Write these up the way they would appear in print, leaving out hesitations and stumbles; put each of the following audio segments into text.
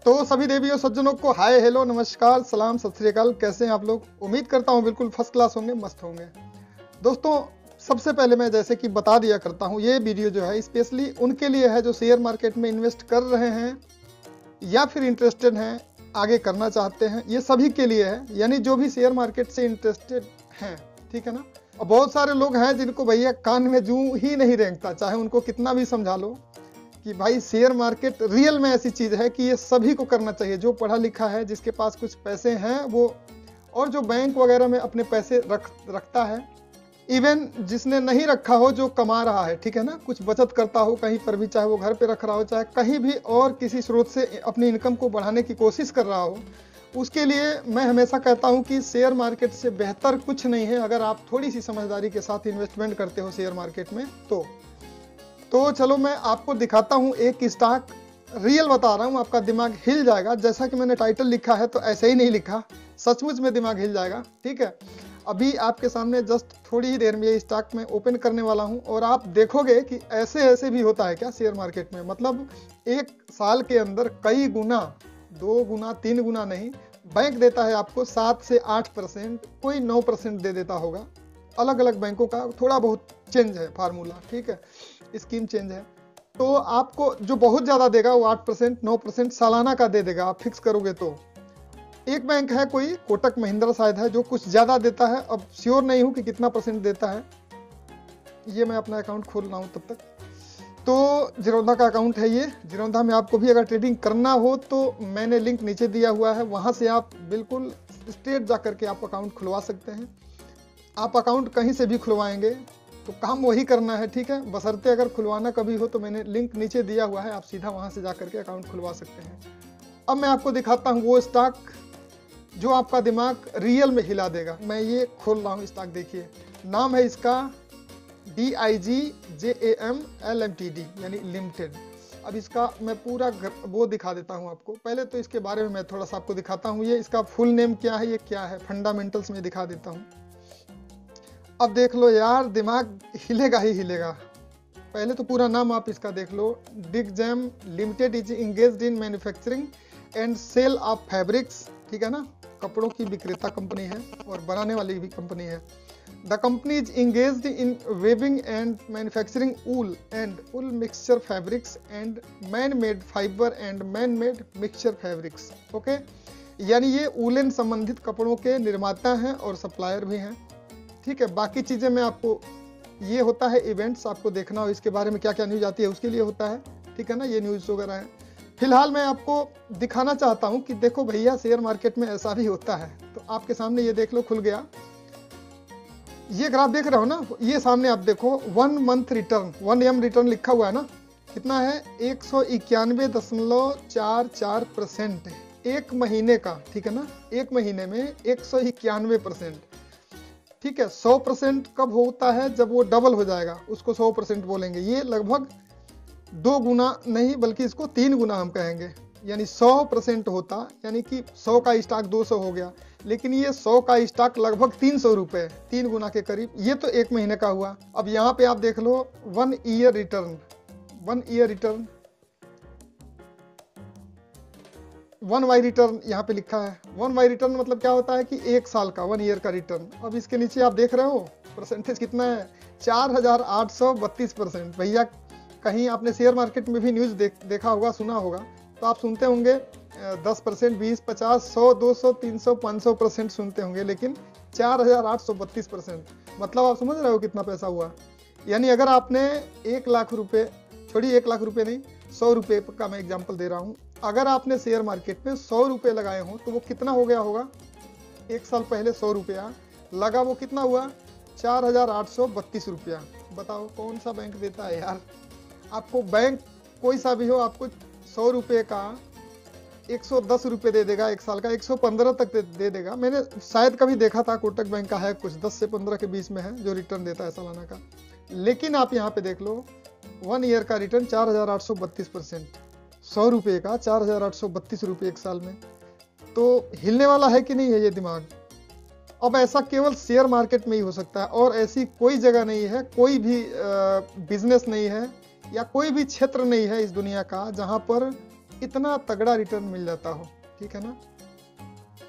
तो सभी देवियों सज्जनों को हाय हेलो नमस्कार सलाम सत श्री अकाल। कैसे हैं आप लोग? उम्मीद करता हूं बिल्कुल फर्स्ट क्लास होंगे, मस्त होंगे। दोस्तों सबसे पहले मैं जैसे कि बता दिया करता हूं, ये वीडियो जो है स्पेशली उनके लिए है जो शेयर मार्केट में इन्वेस्ट कर रहे हैं या फिर इंटरेस्टेड हैं, आगे करना चाहते हैं। ये सभी के लिए है, यानी जो भी शेयर मार्केट से इंटरेस्टेड हैं, ठीक है ना। और बहुत सारे लोग हैं जिनको भैया कान में जूं ही नहीं रेंगता, चाहे उनको कितना भी समझा लो कि भाई शेयर मार्केट रियल में ऐसी चीज है कि ये सभी को करना चाहिए। जो पढ़ा लिखा है, जिसके पास कुछ पैसे हैं वो, और जो बैंक वगैरह में अपने पैसे रखता है, इवन जिसने नहीं रखा हो, जो कमा रहा है, ठीक है ना, कुछ बचत करता हो कहीं पर भी, चाहे वो घर पे रख रहा हो, चाहे कहीं भी और किसी स्रोत से अपनी इनकम को बढ़ाने की कोशिश कर रहा हो, उसके लिए मैं हमेशा कहता हूं कि शेयर मार्केट से बेहतर कुछ नहीं है अगर आप थोड़ी सी समझदारी के साथ इन्वेस्टमेंट करते हो शेयर मार्केट में। तो चलो मैं आपको दिखाता हूं एक स्टॉक, रियल बता रहा हूं, आपका दिमाग हिल जाएगा। जैसा कि मैंने टाइटल लिखा है तो ऐसे ही नहीं लिखा, सचमुच में दिमाग हिल जाएगा, ठीक है। अभी आपके सामने जस्ट थोड़ी ही देर में ये स्टॉक में ओपन करने वाला हूं और आप देखोगे कि ऐसे भी होता है क्या शेयर मार्केट में। मतलब एक साल के अंदर कई गुना, 2 गुना 3 गुना नहीं, बैंक देता है आपको 7 से 8%, कोई 9% दे देता होगा। अलग अलग बैंकों का थोड़ा बहुत चेंज है फार्मूला, ठीक है, स्कीम चेंज है। तो आपको जो बहुत ज्यादा देगा वो 8% 9% सालाना का दे देगा, आप फिक्स करोगे तो। एक बैंक है कोई कोटक महिंद्रा शायद है, जो कुछ ज्यादा देता है, अब श्योर नहीं हूं कि कितना % देता है। ये मैं अपना अकाउंट खोल रहा हूं तब तक। तो जिरोधा का अकाउंट है ये। जिरोधा में आपको भी अगर ट्रेडिंग करना हो तो मैंने लिंक नीचे दिया हुआ है, वहां से आप बिल्कुल स्ट्रेट जाकर के आप अकाउंट खुलवा सकते हैं। आप अकाउंट कहीं से भी खुलवाएंगे तो काम वही करना है, ठीक है, बशर्ते अगर खुलवाना कभी हो तो मैंने लिंक नीचे दिया हुआ है, आप सीधा वहां से जाकर के अकाउंट खुलवा सकते हैं। अब मैं आपको दिखाता हूं वो स्टॉक जो आपका दिमाग रियल में हिला देगा। मैं ये खोल रहा हूं स्टॉक, देखिए नाम है इसका DIGJAM LMTD यानी लिमिटेड। अब इसका मैं पूरा वो दिखा देता हूं आपको। पहले तो इसके बारे में मैं थोड़ा सा आपको दिखाता हूं, ये इसका फुल नेम क्या है, ये क्या है, फंडामेंटल्स में दिखा देता हूं। अब देख लो यार, दिमाग हिलेगा ही हिलेगा। पहले तो पूरा नाम आप इसका देख लो। DIGJAM limited is engaged in manufacturing and sale of fabrics, ठीक है ना, कपड़ों की विक्रेता कंपनी है और बनाने वाली भी कंपनी है। The company is engaged in weaving and manufacturing wool and wool mixture fabrics and man made fibre and man made mixture fabrics. Okay, यानी ये वूलन संबंधित कपड़ों के निर्माता हैं और सप्लायर भी हैं, ठीक है। बाकी चीजें मैं आपको, ये होता है इवेंट्स, आपको देखना हो इसके बारे में क्या क्या न्यूज आती है उसके लिए होता है, ठीक है ना, ये न्यूज वगैरह है। फिलहाल मैं आपको दिखाना चाहता हूं कि देखो भैया शेयर मार्केट में ऐसा भी होता है। तो आपके सामने ये देख लो, खुल गया ये ग्राफ, देख रहे हो ना, ये सामने आप देखो 1 मंथ रिटर्न, 1M रिटर्न लिखा हुआ है ना, कितना है 191.44% एक महीने का, ठीक है ना, एक महीने में 191%, ठीक है। 100% कब होता है? जब वो डबल हो जाएगा, उसको 100% बोलेंगे। ये लगभग 2 गुना नहीं बल्कि इसको 3 गुना हम कहेंगे, यानी 100% होता, यानी कि 100 का स्टॉक 200 हो गया, लेकिन ये 100 का स्टॉक लगभग 300 रुपए, 3 गुना के करीब। ये तो एक महीने का हुआ। अब यहाँ पे आप देख लो 1 year return, 1 year return, 1Y return यहाँ पे लिखा है। 1Y रिटर्न मतलब क्या होता है कि 1 साल का, 1 ईयर का रिटर्न। अब इसके नीचे आप देख रहे हो परसेंटेज कितना है, 4832%। भैया कहीं आपने शेयर मार्केट में भी न्यूज देखा होगा, सुना होगा, तो आप सुनते होंगे 10%, 20, 50, 100, 200, 300, 500% सुनते होंगे, लेकिन 4832%, मतलब आप समझ रहे हो कितना पैसा हुआ। यानी अगर आपने 1 लाख रुपए, छोड़िए 1 लाख रुपए नहीं, 100 रुपए का मैं एग्जांपल दे रहा हूं, अगर आपने शेयर मार्केट में 100 रुपए लगाए हो तो वो कितना हो गया होगा? 1 साल पहले 100 रुपया लगा, वो कितना हुआ? 4832 रुपया। बताओ कौन सा बैंक देता है यार? आपको बैंक कोई सा भी हो, आपको 100 रुपये का 110 रुपये दे देगा, 1 साल का 115 तक दे देगा। मैंने शायद कभी देखा था, कोटक बैंक का है कुछ 10 से 15 के बीच में है जो रिटर्न देता है सालाना का। लेकिन आप यहाँ पे देख लो 1 ईयर का रिटर्न 4832%, 100 रुपये का 4832 रुपये 1 साल में। तो हिलने वाला है कि नहीं है ये दिमाग? अब ऐसा केवल शेयर मार्केट में ही हो सकता है, और ऐसी कोई जगह नहीं है, कोई भी बिजनेस नहीं है या कोई भी क्षेत्र नहीं है इस दुनिया का जहां पर इतना तगड़ा रिटर्न मिल जाता हो, ठीक है ना।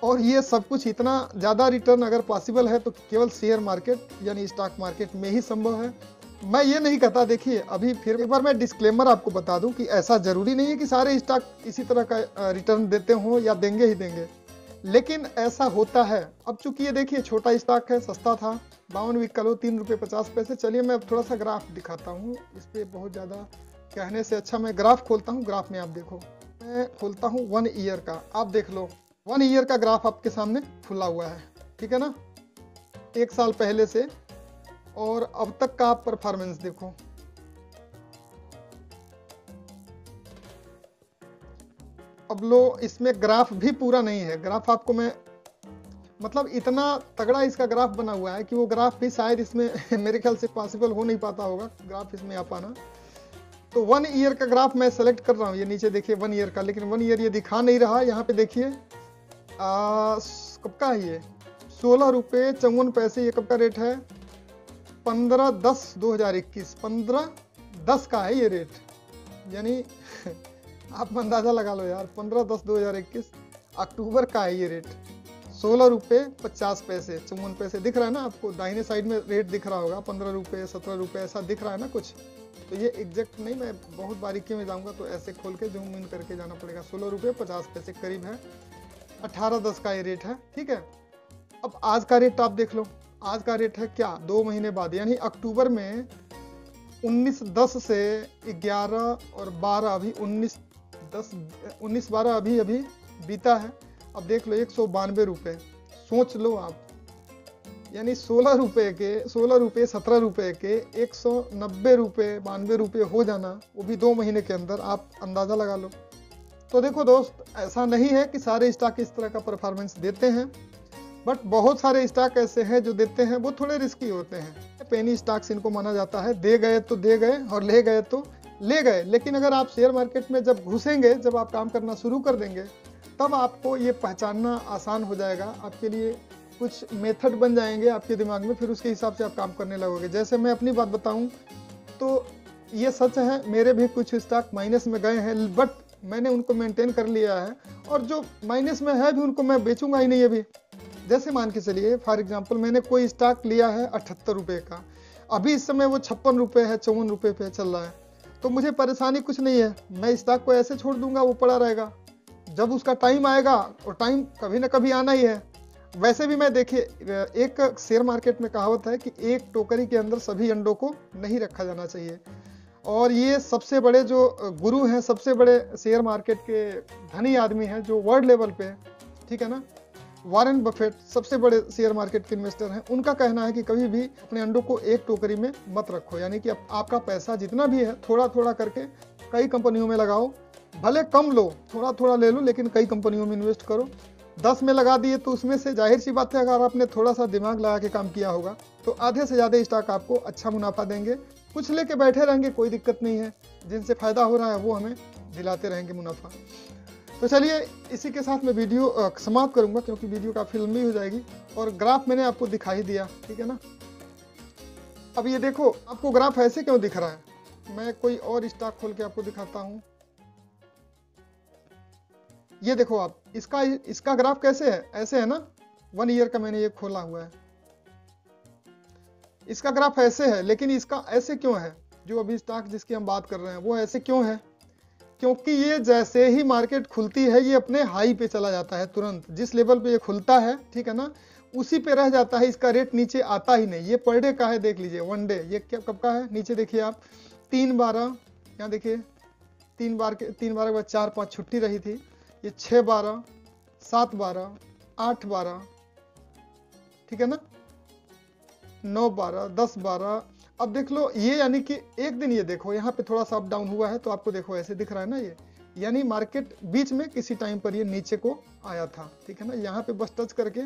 और ये सब कुछ इतना ज़्यादा रिटर्न अगर पॉसिबल है तो केवल शेयर मार्केट यानी स्टॉक मार्केट में ही संभव है। मैं ये नहीं कहता, देखिए अभी फिर एक बार मैं डिस्क्लेमर आपको बता दूं कि ऐसा जरूरी नहीं है कि सारे स्टॉक इसी तरह का रिटर्न देते हों या देंगे ही देंगे, लेकिन ऐसा होता है। अब चूंकि ये देखिए छोटा स्टॉक है, सस्ता था, 52 वीक का लो, 3 रुपये 50 पैसे। चलिए मैं अब थोड़ा सा ग्राफ दिखाता हूँ, इस पर बहुत ज़्यादा कहने से अच्छा मैं ग्राफ खोलता हूँ। ग्राफ में आप देखो, मैं खोलता हूँ 1 ईयर का, आप देख लो 1 ईयर का ग्राफ आपके सामने खुला हुआ है, ठीक है ना, 1 साल पहले से और अब तक का आप परफॉर्मेंस देखो। अब लो, इसमें ग्राफ भी पूरा नहीं है, ग्राफ आपको मैं मतलब इतना तगड़ा इसका ग्राफ बना हुआ है कि वो ग्राफ भी शायद इसमें मेरे ख्याल से पॉसिबल हो नहीं पाता होगा ग्राफ इसमें आ पाना। तो 1 ईयर का ग्राफ मैं सेलेक्ट कर रहा हूँ, ये नीचे देखिए 1 ईयर का, लेकिन 1 ईयर ये दिखा नहीं रहा। यहाँ पे देखिए कब का है ये, 16 रुपये 54 पैसे, ये कब का रेट है, 15/10/2021, 15/10 का है ये रेट, यानी आप अंदाजा लगा लो यार, 15/10/2021 अक्टूबर का है ये रेट। 16 रुपये 50 पैसे 54 पैसे दिख रहा है ना आपको, दाहिने साइड में रेट दिख रहा होगा, 15 रुपये 17 रुपये ऐसा दिख रहा है ना कुछ। तो ये एग्जैक्ट नहीं, मैं बहुत बारीकी में जाऊंगा तो ऐसे खोल के जूम इन करके जाना पड़ेगा। 16 रुपये 50 पैसे करीब है, 18/10 का ये रेट है, ठीक है। अब आज का रेट आप देख लो, आज का रेट है क्या, 2 महीने बाद, यानी अक्टूबर में 19/10 से 11 और 12 अभी 19/12 अभी बीता है। अब देख लो 192 रुपये, सोच लो आप, यानी 16 रुपये 17 रुपये के 190 रुपये 92 रुपये हो जाना, वो भी 2 महीने के अंदर, आप अंदाजा लगा लो। तो देखो दोस्त, ऐसा नहीं है कि सारे स्टॉक इस तरह का परफॉर्मेंस देते हैं, बट बहुत सारे स्टॉक ऐसे हैं जो देते हैं, वो थोड़े रिस्की होते हैं। पेनी स्टॉक्स इनको माना जाता है, दे गए तो दे गए और ले गए तो ले गए। लेकिन अगर आप शेयर मार्केट में जब घुसेंगे, जब आप काम करना शुरू कर देंगे, तब आपको ये पहचानना आसान हो जाएगा, आपके लिए कुछ मेथड बन जाएंगे आपके दिमाग में, फिर उसके हिसाब से आप काम करने लगोगे। जैसे मैं अपनी बात बताऊं तो ये सच है, मेरे भी कुछ स्टॉक माइनस में गए हैं, बट मैंने उनको मेंटेन कर लिया है, और जो माइनस में है भी उनको मैं बेचूंगा ही नहीं अभी। जैसे मान के चलिए फॉर एग्जांपल, मैंने कोई स्टॉक लिया है 78 रुपये का, अभी इस समय वो 56 रुपये है, 54 रुपये पे चल रहा है, तो मुझे परेशानी कुछ नहीं है, मैं स्टॉक को ऐसे छोड़ दूंगा, वो पड़ा रहेगा। जब उसका टाइम आएगा, और टाइम कभी ना कभी आना ही है। वैसे भी मैं देखिए, एक शेयर मार्केट में कहावत है कि एक टोकरी के अंदर सभी अंडों को नहीं रखा जाना चाहिए, और ये सबसे बड़े जो गुरु हैं, सबसे बड़े शेयर मार्केट के धनी आदमी हैं जो वर्ल्ड लेवल पे है, ठीक है ना, वॉरेन बफेट सबसे बड़े शेयर मार्केट के इन्वेस्टर हैं, उनका कहना है कि कभी भी अपने अंडों को एक टोकरी में मत रखो, यानी कि आपका पैसा जितना भी है थोड़ा थोड़ा करके कई कंपनियों में लगाओ, भले कम लो, थोड़ा थोड़ा ले लो, लेकिन कई कंपनियों में इन्वेस्ट करो। 10 में लगा दिए तो उसमें से जाहिर सी बात है, अगर आपने थोड़ा सा दिमाग लगा के काम किया होगा तो आधे से ज़्यादा स्टॉक आपको अच्छा मुनाफा देंगे। कुछ लेके बैठे रहेंगे, कोई दिक्कत नहीं है, जिनसे फ़ायदा हो रहा है वो हमें दिलाते रहेंगे मुनाफा। तो चलिए इसी के साथ मैं वीडियो समाप्त करूंगा, क्योंकि वीडियो काफ़ी लंबी हो जाएगी, और ग्राफ मैंने आपको दिखा ही दिया, ठीक है ना। अब ये देखो, आपको ग्राफ ऐसे क्यों दिख रहा है, मैं कोई और स्टॉक खोल के आपको दिखाता हूँ। ये देखो आप, इसका ग्राफ कैसे है, ऐसे है ना, 1 ईयर का मैंने ये खोला हुआ है, इसका ग्राफ ऐसे है, लेकिन इसका ऐसे क्यों है, जो अभी स्टॉक जिसकी हम बात कर रहे हैं वो ऐसे क्यों है, क्योंकि ये जैसे ही मार्केट खुलती है ये अपने हाई पे चला जाता है तुरंत, जिस लेवल पे ये खुलता है, ठीक है ना, उसी पे रह जाता है, इसका रेट नीचे आता ही नहीं। ये पर डे का है, देख लीजिए, 1 डे, ये क्या कब का है, नीचे देखिए आप, 3/12, यहाँ देखिए 3 बार के बाद 4-5 छुट्टी रही थी, ये 6/12, 7/12, 8/12, ठीक है ना, 9/12, 10/12। अब देख लो ये, यानी कि एक दिन ये देखो यहाँ पे थोड़ा सा अप डाउन हुआ है, तो आपको देखो ऐसे दिख रहा है ना ये, यानी मार्केट बीच में किसी टाइम पर ये नीचे को आया था, ठीक है ना, यहाँ पे बस टच करके,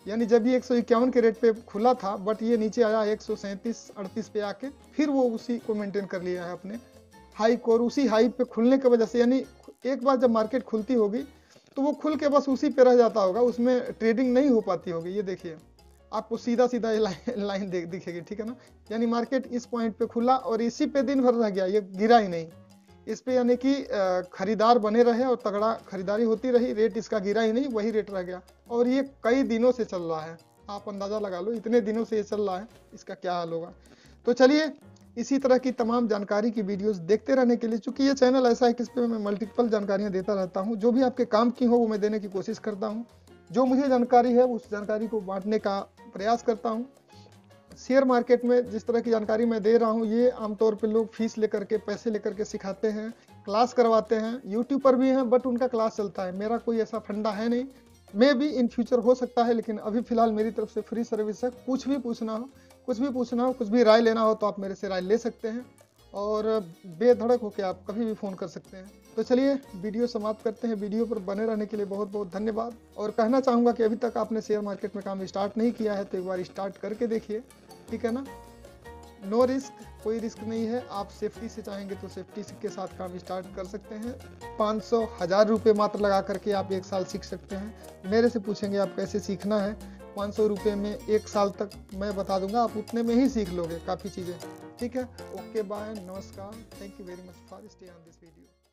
यानी जब ये 151 के रेट पे खुला था, बट ये नीचे आया 137-38 पे आके, फिर वो उसी को मेंटेन कर लिया है अपने हाई को, और उसी हाई पे खुलने की वजह से, यानी एक बार जब मार्केट खुलती होगी तो वो खुल के बस उसी पे रह जाता होगा, उसमें ट्रेडिंग नहीं हो पाती होगी। ये देखिए आपको सीधा सीधा लाइन दिखेगी, ठीक है ना, यानी मार्केट इस पॉइंट पे खुला और इसी पे दिन भर रह गया, ये गिरा ही नहीं, इस पे यानी कि खरीदार बने रहे और तगड़ा खरीदारी होती रही, रेट इसका गिरा ही नहीं, वही रेट रह गया। और ये कई दिनों से चल रहा है, आप अंदाजा लगा लो इतने दिनों से ये चल रहा है, इसका क्या हाल होगा। तो चलिए इसी तरह की तमाम जानकारी की वीडियोस देखते रहने के लिए, चूंकि ये चैनल ऐसा है कि इस पे मैं मल्टीपल जानकारियां देता रहता हूं, जो भी आपके काम की हो वो मैं देने की कोशिश करता हूं। जो मुझे जानकारी है उस जानकारी को बांटने का प्रयास करता हूं। शेयर मार्केट में जिस तरह की जानकारी मैं दे रहा हूं, ये आमतौर पे लोग फीस लेकर के, पैसे लेकर के सिखाते हैं, क्लास करवाते हैं, यूट्यूब पर भी हैं, बट उनका क्लास चलता है। मेरा कोई ऐसा फंडा है नहीं, मे भी इन फ्यूचर हो सकता है, लेकिन अभी फिलहाल मेरी तरफ से फ्री सर्विस है। कुछ भी पूछना हो, कुछ भी राय लेना हो तो आप मेरे से राय ले सकते हैं, और बेधड़क होकर आप कभी भी फ़ोन कर सकते हैं। तो चलिए वीडियो समाप्त करते हैं। वीडियो पर बने रहने के लिए बहुत बहुत धन्यवाद। और कहना चाहूँगा कि अभी तक आपने शेयर मार्केट में काम स्टार्ट नहीं किया है तो एक बार स्टार्ट करके देखिए, ठीक है ना। नो रिस्क, कोई रिस्क नहीं है। आप सेफ्टी से चाहेंगे तो सेफ्टी के साथ काम स्टार्ट कर सकते हैं। 500-1000 रुपये मात्र लगा करके आप 1 साल सीख सकते हैं। मेरे से पूछेंगे आप कैसे सीखना है, 500 रुपये में 1 साल तक मैं बता दूंगा, आप उतने में ही सीख लोगे काफ़ी चीज़ें, ठीक है। ओके बाय, नमस्कार, thank you very much for stay on this video.